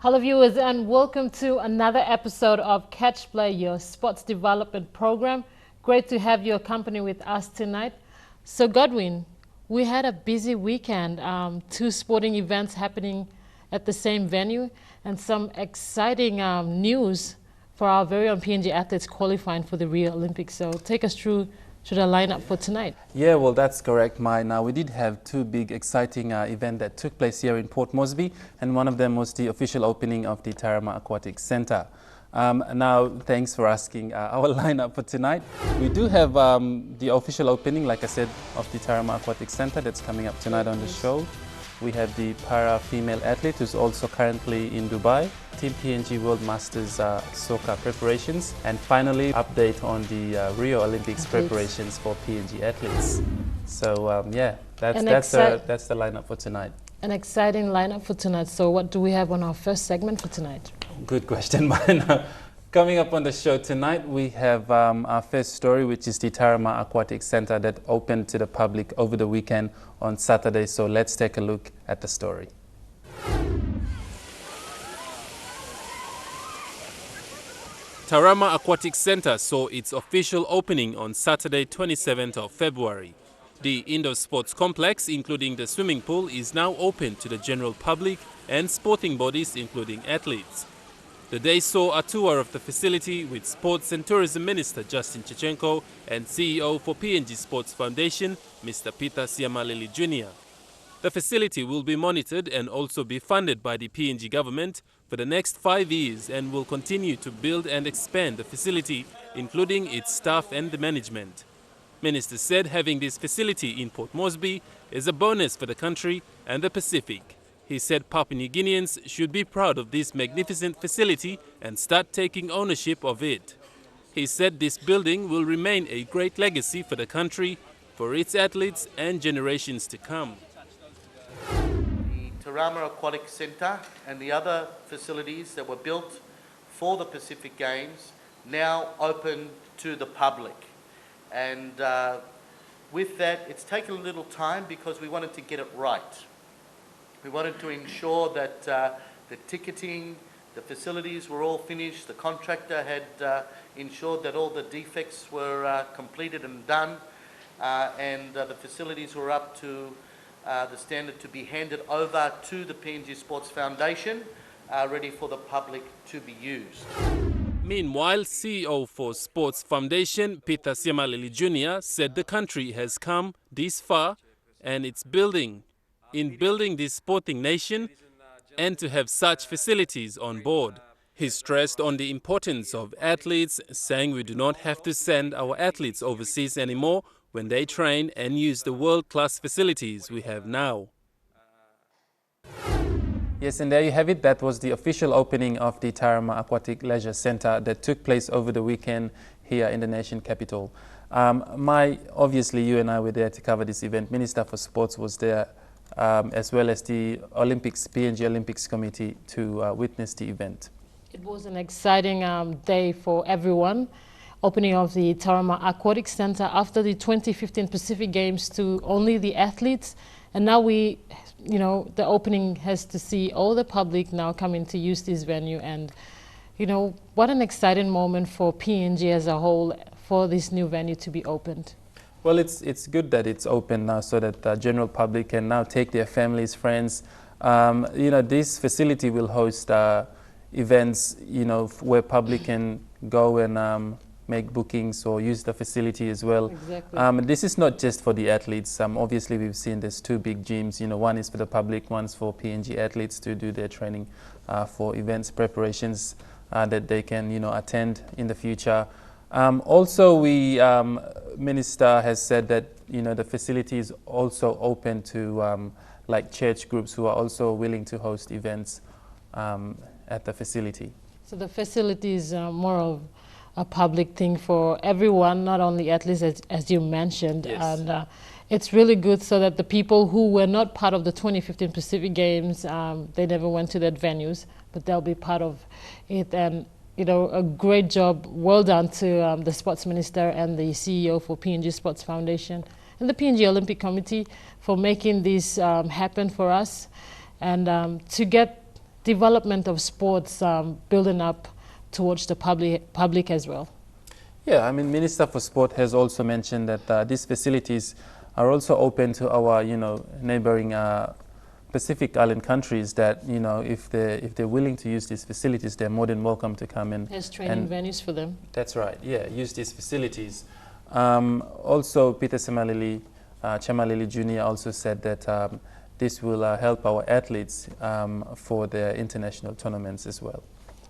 Hello viewers and welcome to another episode of Catch Play, your sports development program. Great to have your company with us tonight. So Godwin, we had a busy weekend, two sporting events happening at the same venue and some exciting news for our very own PNG athletes qualifying for the Rio Olympics. So take us through to the lineup for tonight. Yeah, well, that's correct, Mai. Now, we did have two big, exciting events that took place here in Port Moresby, and one of them was the official opening of the Taurama Aquatic Centre. Now, thanks for asking our lineup for tonight. We do have the official opening, like I said, of the Taurama Aquatic Centre that's coming up tonight on the show. We have the para-female athlete who's also currently in Dubai, Team PNG World Masters soccer preparations, and finally update on the Rio Olympics preparations for PNG athletes. So yeah, that's the lineup for tonight. An exciting lineup for tonight. So what do we have on our first segment for tonight? Good question, Mai. Coming up on the show tonight, we have our first story, which is the Taurama Aquatic Centre that opened to the public over the weekend on Saturday. So let's take a look at the story. Taurama Aquatic Centre saw its official opening on Saturday, 27th of February. The indoor sports complex, including the swimming pool, is now open to the general public and sporting bodies, including athletes. The day saw a tour of the facility with Sports and Tourism Minister Justin Chechenko and CEO for PNG Sports Foundation, Mr. Peter Siamalili Jr. The facility will be monitored and also be funded by the PNG government for the next 5 years and will continue to build and expand the facility, including its staff and the management. Minister said having this facility in Port Moresby is a bonus for the country and the Pacific. He said Papua New Guineans should be proud of this magnificent facility and start taking ownership of it. He said this building will remain a great legacy for the country, for its athletes and generations to come. The Taurama Aquatic Centre and the other facilities that were built for the Pacific Games now open to the public. And with that, it's taken a little time because we wanted to get it right. We wanted to ensure that the ticketing, the facilities were all finished, the contractor had ensured that all the defects were completed and done, and the facilities were up to the standard to be handed over to the PNG Sports Foundation, ready for the public to be used. Meanwhile, CEO for Sports Foundation, Peter Siamalili Jr., said the country has come this far and it's building this sporting nation and to have such facilities on board. He stressed on the importance of athletes, saying we do not have to send our athletes overseas anymore when they train and use the world-class facilities we have now. Yes, and there you have it. That was the official opening of the Taurama Aquatic Leisure Centre that took place over the weekend here in the nation capital. Obviously, you and I were there to cover this event. Minister for Sports was there, as well as the PNG Olympics Committee to witness the event. It was an exciting day for everyone. Opening of the Taurama Aquatic Centre after the 2015 Pacific Games to only the athletes. And now the opening has to see all the public now coming to use this venue. And, what an exciting moment for PNG as a whole for this new venue to be opened. Well, it's good that it's open now so that the general public can now take their families, friends. This facility will host events, where public can go and make bookings or use the facility as well. Exactly. This is not just for the athletes. Obviously, we've seen there's two big gyms. One is for the public, one's for PNG athletes to do their training for events preparations that they can, attend in the future. Also, Minister has said that the facility is also open to like church groups who are also willing to host events at the facility. So the facility is more of a public thing for everyone, not only athletes, as you mentioned. Yes. And it's really good so that the people who were not part of the 2015 Pacific Games, they never went to that venues, but they'll be part of it. And a great job, well done to the Sports Minister and the CEO for PNG Sports Foundation and the PNG Olympic Committee for making this happen for us. And to get development of sports building up towards the public as well? Yeah, I mean, Minister for Sport has also mentioned that these facilities are also open to our, neighboring Pacific Island countries. That if they're willing to use these facilities, they're more than welcome to come in. There's training venues for them. That's right. Yeah, use these facilities. Also, Peter Chamalili Jr. also said that this will help our athletes for their international tournaments as well.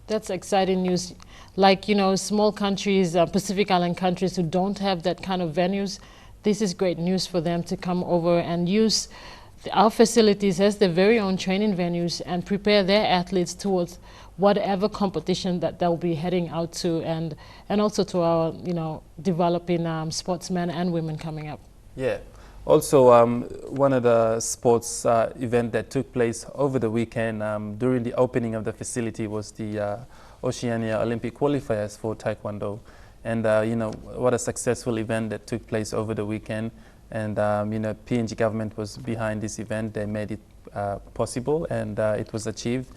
That's exciting news. Like, small countries, Pacific Island countries who don't have that kind of venues, this is great news for them to come over and use our facilities as their very own training venues and prepare their athletes towards whatever competition that they'll be heading out to, and also to our, developing sportsmen and women coming up. Yeah. Also, one of the sports event that took place over the weekend during the opening of the facility was the Oceania Olympic Qualifiers for Taekwondo. And, what a successful event that took place over the weekend. And, PNG government was behind this event. They made it possible, and it was achieved.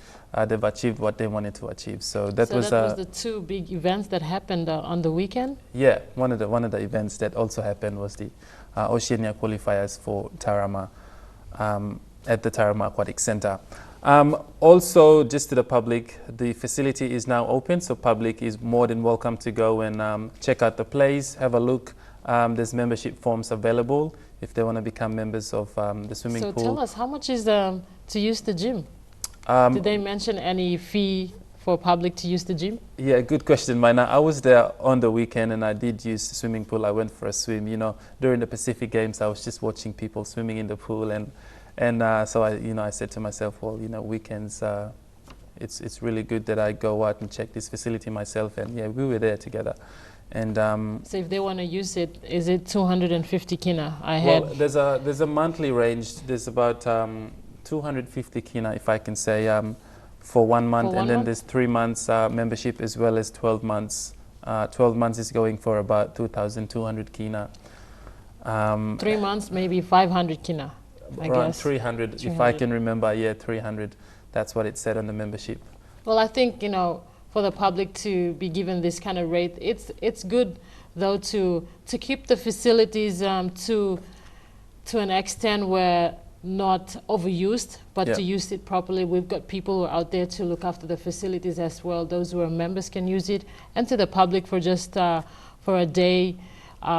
They've achieved what they wanted to achieve. So that was the two big events that happened on the weekend? Yeah, one of the events that also happened was the Oceania qualifiers for Taurama at the Taurama Aquatic Centre. Also, just to the public, the facility is now open, so public is more than welcome to go and check out the place, have a look. There's membership forms available if they want to become members of the swimming pool. So tell us, how much is to use the gym? Did they mention any fee for public to use the gym? Yeah, good question, Maina. I was there on the weekend and I did use the swimming pool. I went for a swim. During the Pacific Games, I was just watching people swimming in the pool, and so I said to myself, well, weekends, it's really good that I go out and check this facility myself. And yeah, we were there together. And so if they want to use it, is it 250 kina? Well, there's a monthly range. There's about 250 kina, if I can say, for 1 month, and then there's 3 months membership as well as 12 months. 12 months is going for about 2,200 kina. 3 months, maybe 500 kina, I around guess. 300, if I can remember. Yeah, 300. That's what it said on the membership. Well, I think, for the public to be given this kind of rate, it's good, though, to keep the facilities to an extent where not overused, but to use it properly. We've got people who are out there to look after the facilities as well. Those who are members can use it, and to the public for just for a day,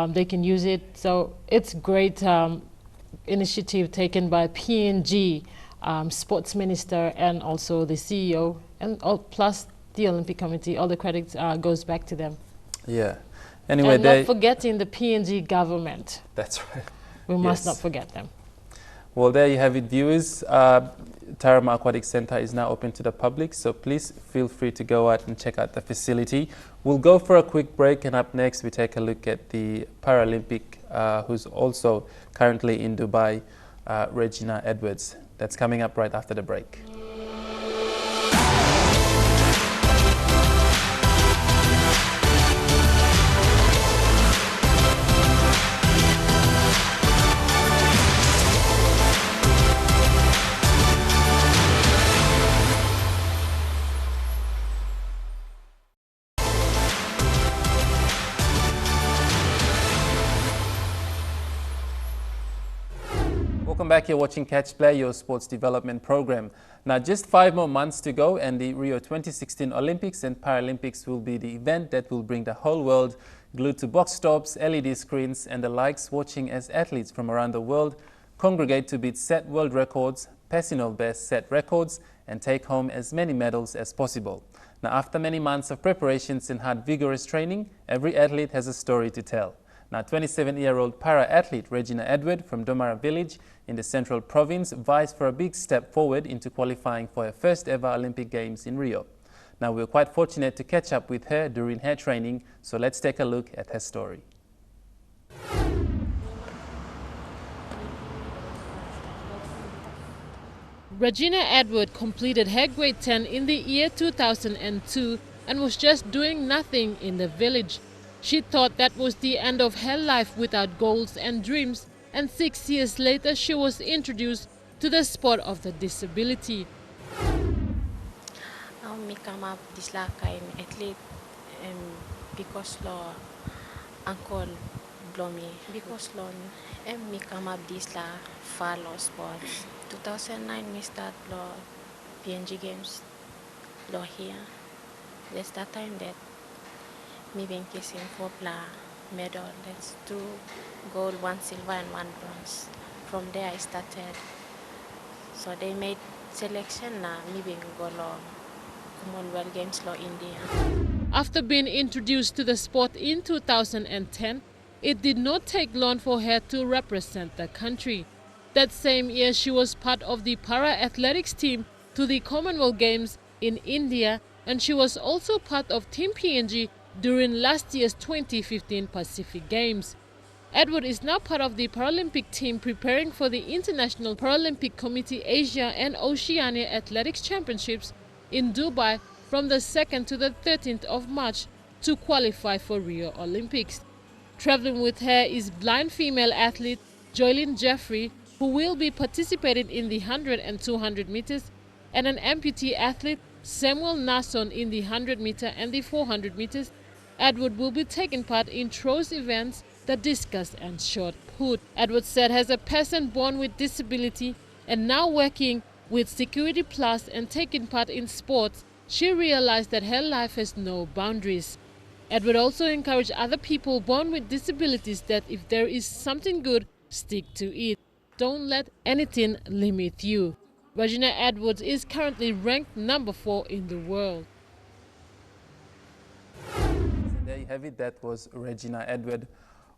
they can use it. So it's great initiative taken by PNG Sports Minister and also the CEO, and plus the Olympic Committee. All the credit goes back to them. Yeah. Anyway, and not forgetting the PNG government. That's right. We must not forget them. Well, there you have it, viewers. Taurama Aquatic Centre is now open to the public, so please feel free to go out and check out the facility. We'll go for a quick break, and up next we take a look at the Paralympic, who's also currently in Dubai, Regina Edwards. That's coming up right after the break. Welcome back. You're watching Catch Play, your sports development program. Now, just 5 more months to go, and the Rio 2016 Olympics and Paralympics will be the event that will bring the whole world glued to box tops, LED screens, and the likes, watching as athletes from around the world congregate to beat set world records, personal best set records, and take home as many medals as possible. Now, after many months of preparations and hard, vigorous training, every athlete has a story to tell. Now, 27-year-old para-athlete Regina Edwards from Domara village in the Central Province vies for a big step forward into qualifying for her first ever Olympic Games in Rio. Now, we were quite fortunate to catch up with her during her training, so let's take a look at her story. Regina Edwards completed her grade 10 in the year 2002 and was just doing nothing in the village. She thought that was the end of her life without goals and dreams, and 6 years later she was introduced to the sport of the disability. How me come up this like kind athlete because law uncle blow me because law me come up this la follow sports. 2009 me start law PNG Games law here. That's that time that me been kissing for medal. That's 2 gold, 1 silver, and 1 bronze. From there I started. So they made selection na me being go law Commonwealth Games law India. After being introduced to the sport in 2010, it did not take long for her to represent the country. That same year, she was part of the para-athletics team to the Commonwealth Games in India, and she was also part of Team PNG during last year's 2015 Pacific Games. Edward is now part of the Paralympic team preparing for the International Paralympic Committee Asia and Oceania Athletics Championships in Dubai from the 2nd to the 13th of March to qualify for Rio Olympics. Traveling with her is blind female athlete Joylyn Jeffrey, who will be participating in the 100 and 200 meters, and an amputee athlete Samuel Nason in the 100 meter and the 400 meters. Edward will be taking part in throws events, the discus and shot put. Edward said has a person born with disability and now working with Security Plus and taking part in sports, she realized that her life has no boundaries. Edward also encouraged other people born with disabilities that if there is something good, stick to it. Don't let anything limit you. Regina Edwards is currently ranked number 4 in the world. And there you have it. That was Regina Edwards,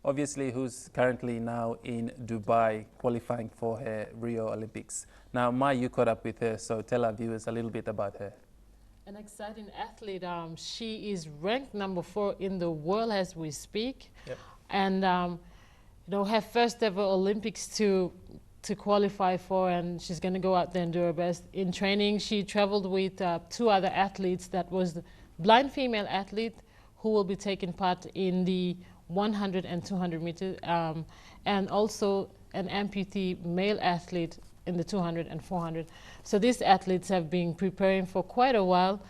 obviously, who's currently now in Dubai qualifying for her Rio Olympics. Now, you caught up with her, so tell our viewers a little bit about her. An exciting athlete. She is ranked number 4 in the world as we speak. Yep. And her first ever Olympics to qualify for, and she's going to go out there and do her best. In training, she traveled with 2 other athletes. That was the blind female athlete who will be taking part in the 100 and 200 meters, and also an amputee male athlete in the 200 and 400. So these athletes have been preparing for quite a while.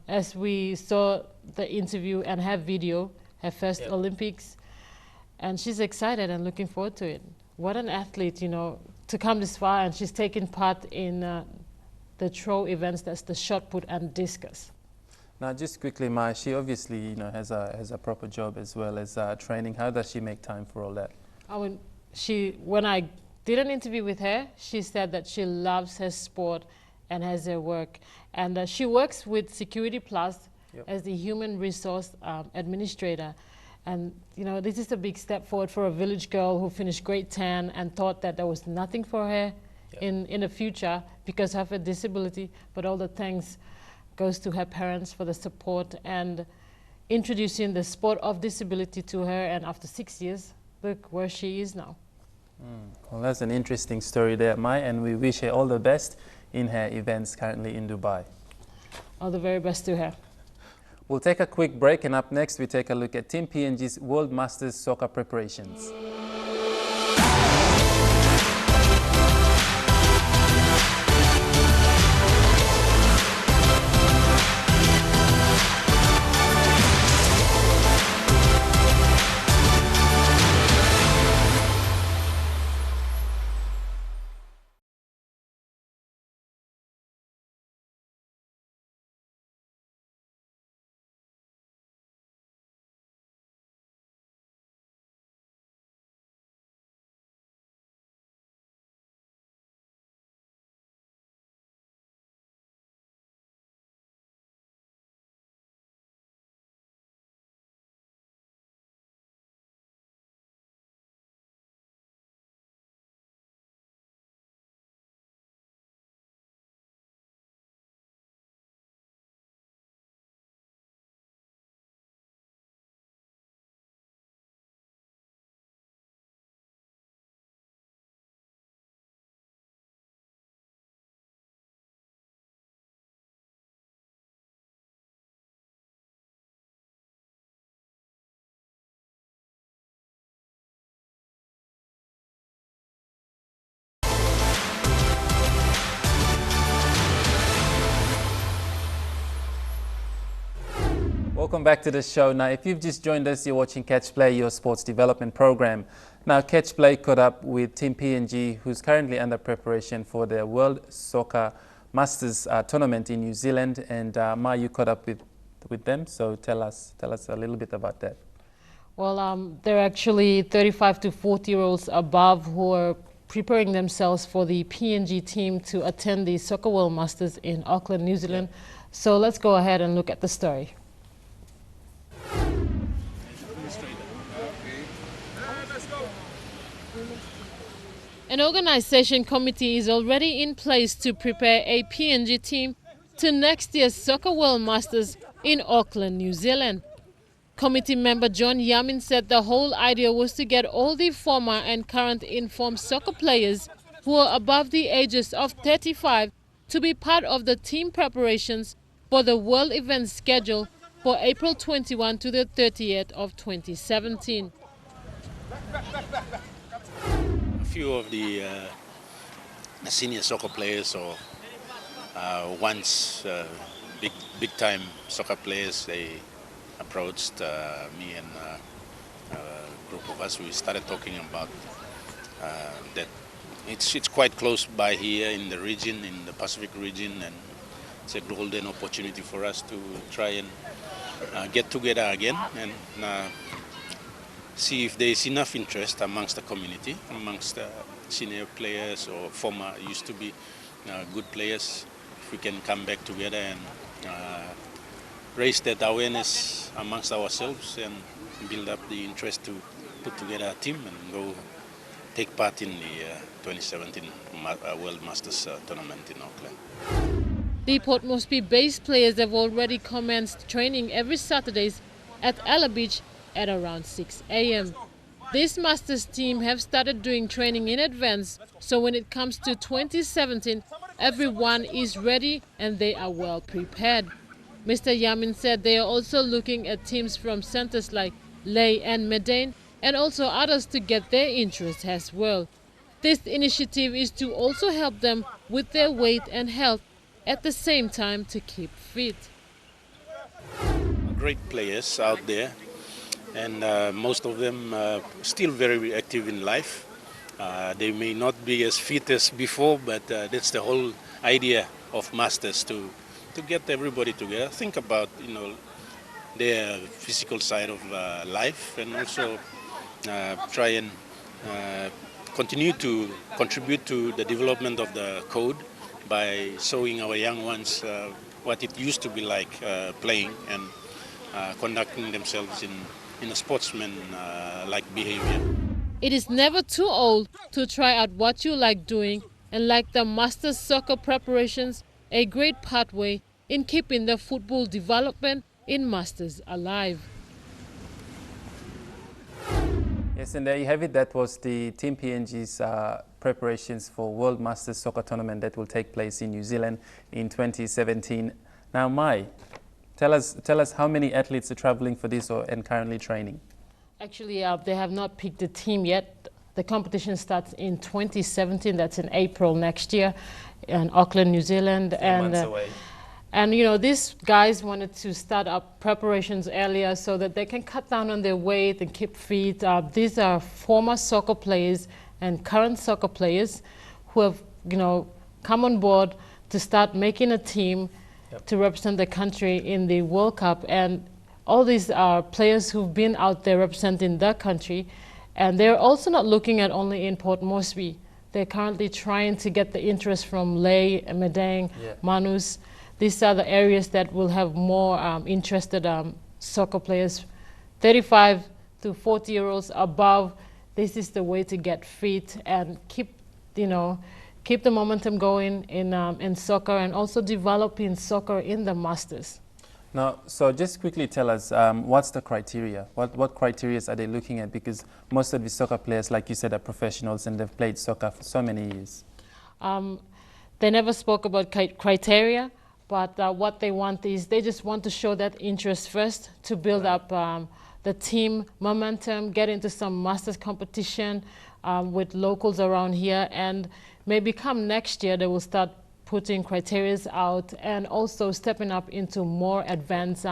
As we saw the interview and her video, her first Olympics, and she's excited and looking forward to it. What an athlete, to come this far, and she's taking part in the throw events, that's the shot put and discus. Now, just quickly, she obviously, has a proper job as well as training. How does she make time for all that? When I did an interview with her, she said that she loves her sport and has her work. And she works with Security Plus as the human resource administrator. And, this is a big step forward for a village girl who finished grade 10 and thought that there was nothing for her in the future because of her disability. But all the thanks goes to her parents for the support and introducing the sport of disability to her. And after 6 years, look where she is now. Well, that's an interesting story there, and we wish her all the best in her events currently in Dubai. All the very best to her. We'll take a quick break, and up next we take a look at Team PNG's World Masters soccer preparations. Welcome back to the show. Now, if you've just joined us, you're watching Catch Play, your sports development program. Now, Catch Play caught up with Team PNG, who's currently under preparation for the World Soccer Masters tournament in New Zealand. And Ma, you caught up with them, so tell us a little bit about that. Well, they're actually 35 to 40-year-olds above who are preparing themselves for the PNG team to attend the Soccer World Masters in Auckland, New Zealand. Yeah. So let's go ahead and look at the story. An organization committee is already in place to prepare a PNG team to next year's Soccer World Masters in Auckland, New Zealand. Committee member John Yamin said the whole idea was to get all the former and current informed soccer players who are above the ages of 35 to be part of the team preparations for the world event schedule for April 21 to the 30th of 2017. A few of the senior soccer players or once big time soccer players, they approached me and a group of us. We started talking about that it's quite close by here in the region, in the Pacific region, and it's a golden opportunity for us to try and get together again and see if there is enough interest amongst the community, amongst the senior players or former used to be good players. If we can come back together and raise that awareness amongst ourselves and build up the interest to put together a team and go take part in the 2017 World Masters tournament in Auckland. The Port Moresby-based players have already commenced training every Saturdays at Ella Beach at around 6 a.m. This Masters team have started doing training in advance, so when it comes to 2017, everyone is ready and they are well prepared. Mr. Yamin said they are also looking at teams from centers like Lae and Medan and also others to get their interest as well. This initiative is to also help them with their weight and health at the same time to keep fit. Great players out there, and most of them still very active in life. They may not be as fit as before, but that's the whole idea of Masters, to get everybody together, think about their physical side of life, and also try and continue to contribute to the development of the code by showing our young ones what it used to be like playing and conducting themselves in a sportsman-like behavior. It is never too old to try out what you like doing, and like the Masters soccer preparations, a great pathway in keeping the football development in Masters alive. Yes, and there you have it. That was the Team PNG's preparations for World Masters Soccer Tournament that will take place in New Zealand in 2017. Now, Mai, tell us how many athletes are traveling for this and currently training? Actually, they have not picked the team yet. The competition starts in 2017. That's in April next year in Auckland, New Zealand. 3 months away. And these guys wanted to start up preparations earlier so that they can cut down on their weight and keep fit. These are former soccer players and current soccer players who have, come on board to start making a team to represent the country in the World Cup. And all these are players who've been out there representing their country. And they're also not looking at only in Port Moresby. They're currently trying to get the interest from Lae, Medan, Manus. These are the areas that will have more interested soccer players. 35 to 40-year-olds above, this is the way to get fit and keep the momentum going in soccer, and also developing soccer in the Masters. Now, so just quickly tell us, what's the criteria? What criteria are they looking at? Because most of the soccer players, like you said, are professionals and they've played soccer for so many years. They never spoke about criteria, but what they want is they just want to show that interest first to build up the team momentum, get into some Masters competition with locals around here, and maybe come next year they will start putting criteria out and also stepping up into more advanced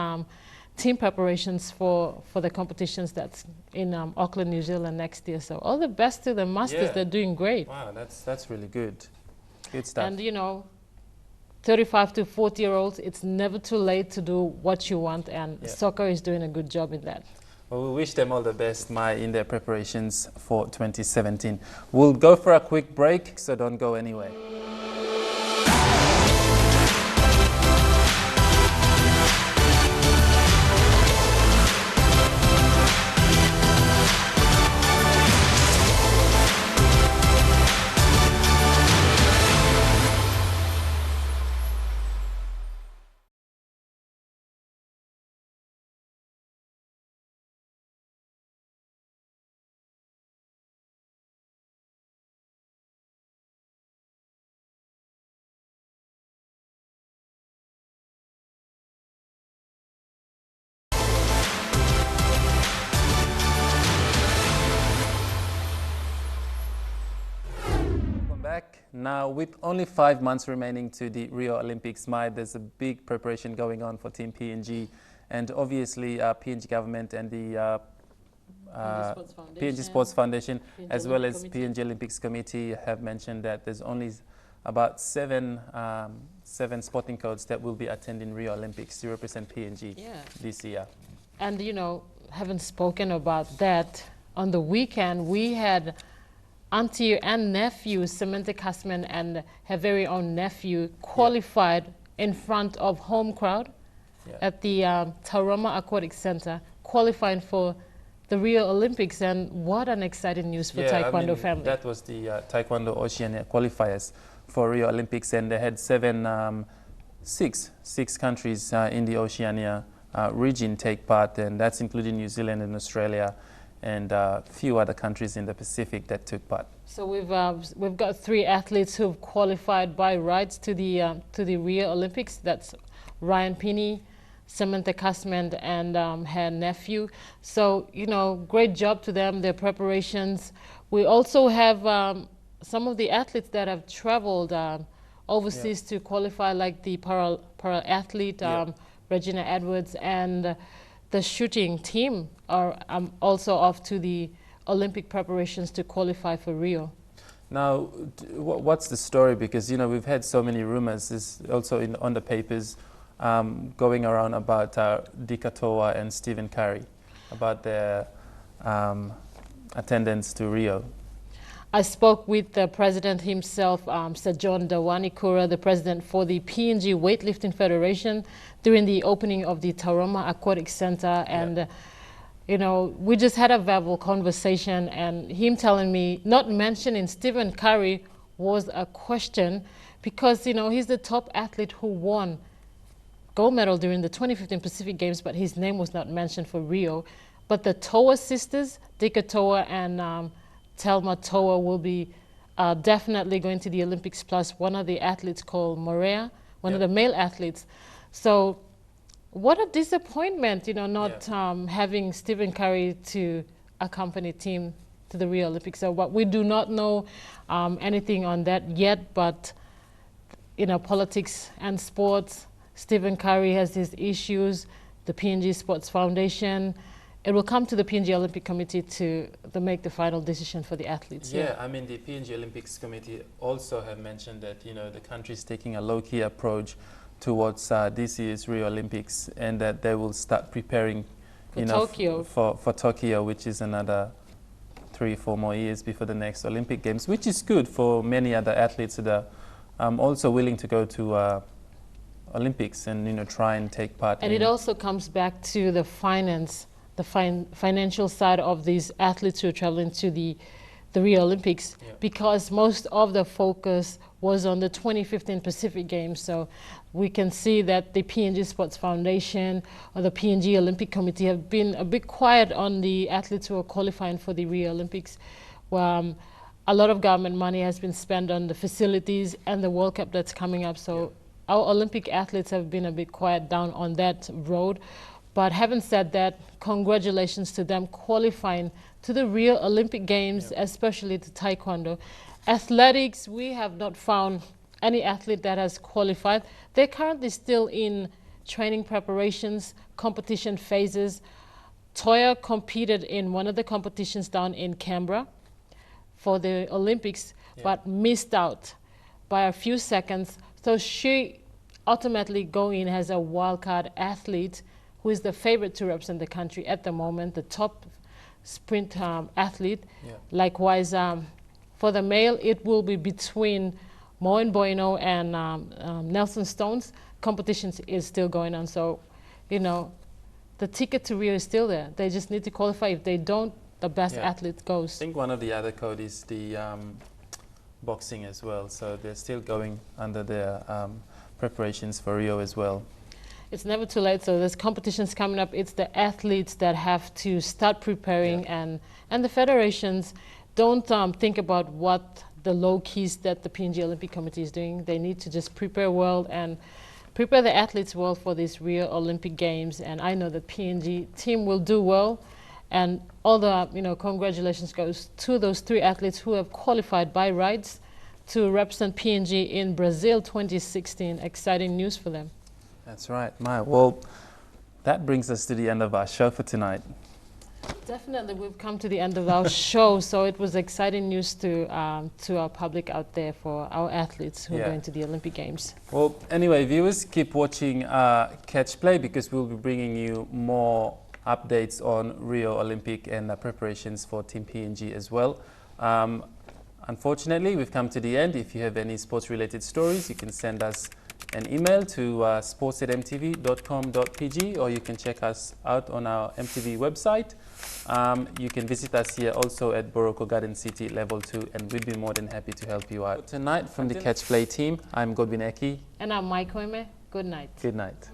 team preparations for the competitions that's in Auckland, New Zealand next year. So all the best to the Masters. Yeah. They're doing great. Wow, that's really good. Good stuff. And you know, 35 to 40-year-olds, it's never too late to do what you want, and Yeah. soccer is doing a good job in that. Well, we wish them all the best, Mai, in their preparations for 2017. We'll go for a quick break, so don't go anywhere. Back. Now, with only 5 months remaining to the Rio Olympics, there's a big preparation going on for Team PNG, and obviously PNG government and the PNG Sports Foundation, as well as PNG Olympics Committee, have mentioned that there's only about seven sporting codes that will be attending Rio Olympics to represent PNG this year. And you know, having spoken about that, on the weekend we had auntie and nephew, Samantha Custman and her very own nephew, qualified in front of home crowd at the Taurama Aquatic Centre, qualifying for the Rio Olympics. And what an exciting news for Taekwondo family. That was the Taekwondo Oceania qualifiers for Rio Olympics, and they had six countries in the Oceania region take part, and that's including New Zealand and Australia, and a few other countries in the Pacific that took part. So we've got 3 athletes who've qualified by rights to the Rio Olympics. That's Ryan Pinney, Samantha Custman, and her nephew. So you know, great job to them, their preparations. We also have some of the athletes that have traveled overseas to qualify, like the para athlete Regina Edwards, and the shooting team are also off to the Olympic preparations to qualify for Rio. Now, what's the story? Because you know, we've had so many rumors. It's also on the papers going around about Dikatoa and Stephen Curry, about their attendance to Rio. I spoke with the president himself, Sir John Dawanikura, the president for the PNG Weightlifting Federation, during the opening of the Taurama Aquatic Centre, and you know, we just had a verbal conversation, and him telling me not mentioning Stephen Curry was a question, because you know, he's the top athlete who won gold medal during the 2015 Pacific Games, but his name was not mentioned for Rio. But the Toa sisters, Dikatoa and Telma Toa, will be definitely going to the Olympics, plus one of the athletes called Morea, one of the male athletes. So what a disappointment, you know, not having Stephen Curry to accompany team to the Rio Olympics. So what we do not know anything on that yet, but you know, politics and sports, Stephen Curry has his issues, the PNG Sports Foundation. It will come to the PNG Olympic Committee to make the final decision for the athletes. Yeah, I mean, the PNG Olympics Committee also have mentioned that, you know, the country is taking a low-key approach towards this year's Rio Olympics, and that they will start preparing for Tokyo. For Tokyo, which is another 3-4 more years before the next Olympic Games, which is good for many other athletes that are also willing to go to Olympics and, you know, try and take part. And it also comes back to the finance, the financial side of these athletes who are traveling to the Rio Olympics, because most of the focus was on the 2015 Pacific Games. So we can see that the PNG Sports Foundation or the PNG Olympic Committee have been a bit quiet on the athletes who are qualifying for the Rio Olympics. A lot of government money has been spent on the facilities and the World Cup that's coming up. So our Olympic athletes have been a bit quiet down on that road. But having said that, congratulations to them qualifying to the Rio Olympic Games, especially to Taekwondo. Athletics, we have not found any athlete that has qualified. They're currently still in training preparations, competition phases. Toya competed in one of the competitions down in Canberra for the Olympics, but missed out by a few seconds. So she ultimately go in as a wildcard athlete who is the favorite to represent the country at the moment, the top sprint athlete. Likewise, for the male, it will be between Moen Bueno and Nelson Stones. Competitions is still going on, so the ticket to Rio is still there. They just need to qualify. If they don't, the best athlete goes. I think one of the other code is the boxing as well, so they're still going under their preparations for Rio as well. It's never too late, so there's competitions coming up. It's the athletes that have to start preparing, and the federations don't think about what the low keys that the PNG Olympic Committee is doing. They need to just prepare well and prepare the athletes well for these Rio Olympic Games, and I know that PNG team will do well, and all the congratulations goes to those 3 athletes who have qualified by rights to represent PNG in Brazil 2016. Exciting news for them. That's right, Maya. Well, that brings us to the end of our show for tonight. Definitely, we've come to the end of our show, so it was exciting news to our public out there for our athletes who are going to the Olympic Games. Well, anyway, viewers, keep watching Catch Play, because we'll be bringing you more updates on Rio Olympic and the preparations for Team PNG as well. Unfortunately, we've come to the end. If you have any sports-related stories, you can send us an email to sports@mtv.com.pg, or you can check us out on our MTV website. You can visit us here also at Boroko Garden City Level 2, and we'd be more than happy to help you out. Tonight, from the Catch Play team, I'm Godwin Eki. And I'm Mike Koime. Good night. Good night.